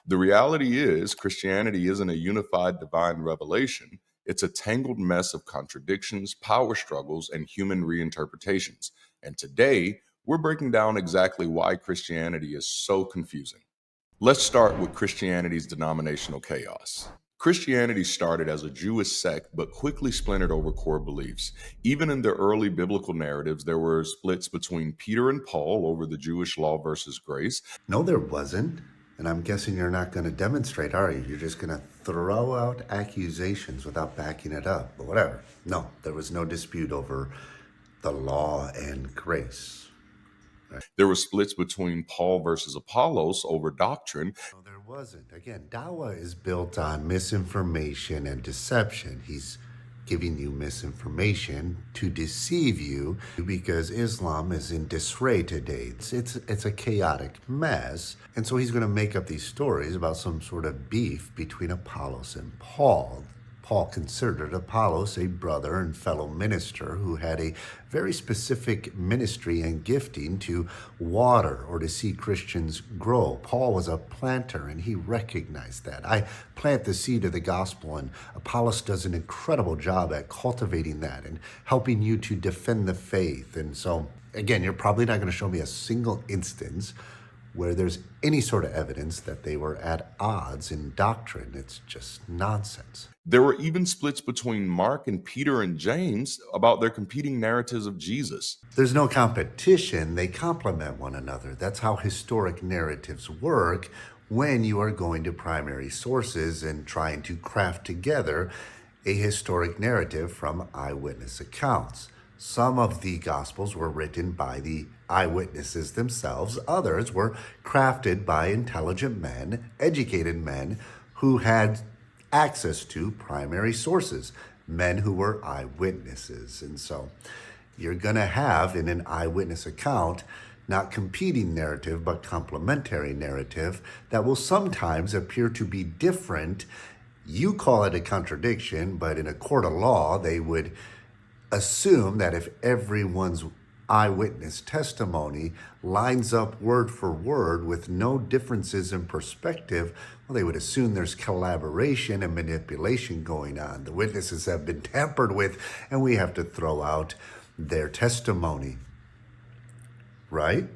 The reality is, Christianity isn't a unified divine revelation. It's a tangled mess of contradictions, power struggles, and human reinterpretations. And today, we're breaking down exactly why Christianity is so confusing. Let's start with Christianity's denominational chaos. Christianity started as a Jewish sect but quickly splintered over core beliefs. Even in the early biblical narratives, there were splits between Peter and Paul over the Jewish law versus grace. No, there wasn't. And I'm guessing you're not going to demonstrate, are you? You're just going to throw out accusations without backing it up. But whatever. No, there was no dispute over the law and grace. There were splits between Paul versus Apollos over doctrine. No, there wasn't. Again, Dawa is built on misinformation and deception. He's giving you misinformation to deceive you because Islam is in disarray today. It's a chaotic mess. And so he's going to make up these stories about some sort of beef between Apollos and Paul. Paul considered Apollos a brother and fellow minister who had a very specific ministry and gifting to water or to see Christians grow. Paul was a planter and he recognized that. I plant the seed of the gospel and Apollos does an incredible job at cultivating that and helping you to defend the faith. And so, again, you're probably not going to show me a single instance where there's any sort of evidence that they were at odds in doctrine. It's just nonsense. There were even splits between Mark and Peter and James about their competing narratives of Jesus. There's no competition. They complement one another. That's how historic narratives work when you are going to primary sources and trying to craft together a historic narrative from eyewitness accounts. Some of the Gospels were written by the eyewitnesses themselves. Others were crafted by intelligent men, educated men who had access to primary sources, men who were eyewitnesses. And so you're going to have in an eyewitness account not competing narrative, but complementary narrative that will sometimes appear to be different. You call it a contradiction, but in a court of law, they would assume that if everyone's eyewitness testimony lines up word for word with no differences in perspective, well, they would assume there's collaboration and manipulation going on. The witnesses have been tampered with, and we have to throw out their testimony. Right?